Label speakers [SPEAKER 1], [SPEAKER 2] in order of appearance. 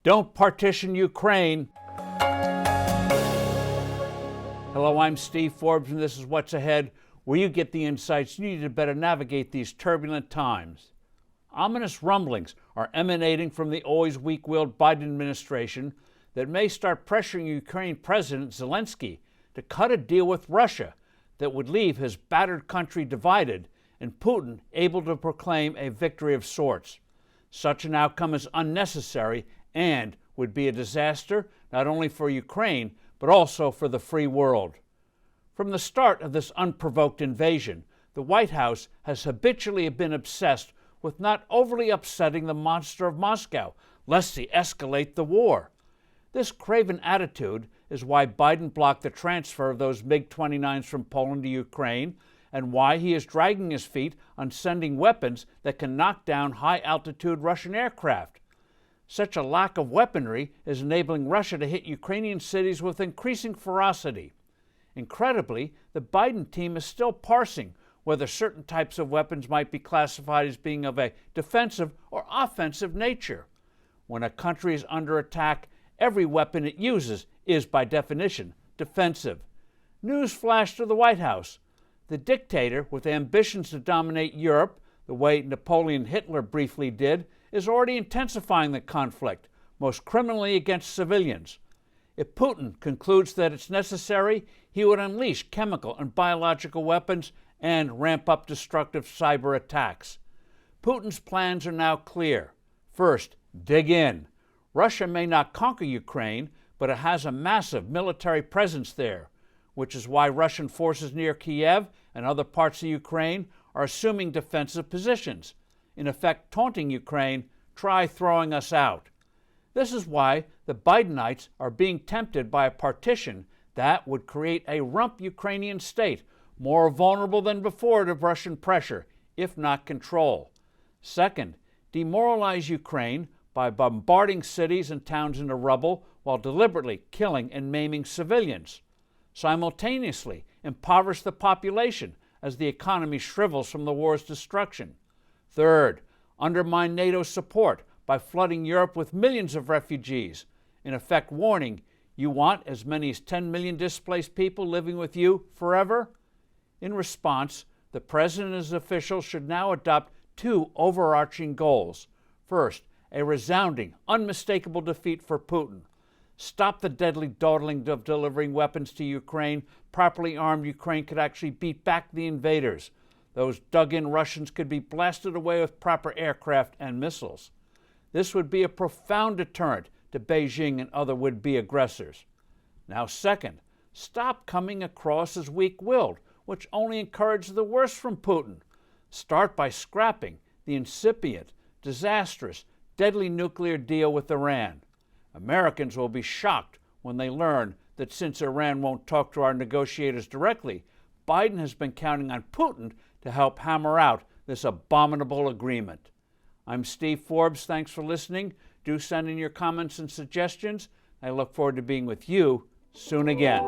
[SPEAKER 1] Don't partition Ukraine. Hello, I'm Steve Forbes, and this is What's Ahead, where you get the insights you need to better navigate these turbulent times. Ominous rumblings are emanating from the always weak-willed Biden administration that may start pressuring Ukraine President Zelensky to cut a deal with Russia that would leave his battered country divided and Putin able to proclaim a victory of sorts. Such an outcome is unnecessary and would be a disaster not only for Ukraine, but also for the free world. From the start of this unprovoked invasion, the White House has habitually been obsessed with not overly upsetting the monster of Moscow, lest he escalate the war. This craven attitude is why Biden blocked the transfer of those MiG-29s from Poland to Ukraine, and why he is dragging his feet on sending weapons that can knock down high-altitude Russian aircraft. Such a lack of weaponry is enabling Russia to hit Ukrainian cities with increasing ferocity. Incredibly, the Biden team is still parsing whether certain types of weapons might be classified as being of a defensive or offensive nature. When a country is under attack, every weapon it uses is, by definition, defensive. News flash to the White House. The dictator, with ambitions to dominate Europe, the way Napoleon Hitler briefly did, is already intensifying the conflict, most criminally against civilians. If Putin concludes that it's necessary, he would unleash chemical and biological weapons and ramp up destructive cyber attacks. Putin's plans are now clear. First, dig in. Russia may not conquer Ukraine, but it has a massive military presence there, which is why Russian forces near Kiev and other parts of Ukraine are assuming defensive positions, in effect taunting Ukraine, "Try throwing us out." This is why the Bidenites are being tempted by a partition that would create a rump Ukrainian state, more vulnerable than before to Russian pressure, if not control. Second, demoralize Ukraine by bombarding cities and towns into rubble while deliberately killing and maiming civilians. Simultaneously, impoverish the population as the economy shrivels from the war's destruction. Third, undermine NATO's support by flooding Europe with millions of refugees, in effect warning, you want as many as 10 million displaced people living with you forever? In response, the President and his officials should now adopt two overarching goals. First, a resounding, unmistakable defeat for Putin. Stop the deadly dawdling of delivering weapons to Ukraine. Properly armed Ukraine could actually beat back the invaders. Those dug-in Russians could be blasted away with proper aircraft and missiles. This would be a profound deterrent to Beijing and other would-be aggressors. Now second, stop coming across as weak-willed, which only encourages the worst from Putin. Start by scrapping the incipient, disastrous, deadly nuclear deal with Iran. Americans will be shocked when they learn that since Iran won't talk to our negotiators directly, Biden has been counting on Putin to help hammer out this abominable agreement. I'm Steve Forbes. Thanks for listening. Do send in your comments and suggestions. I look forward to being with you soon again.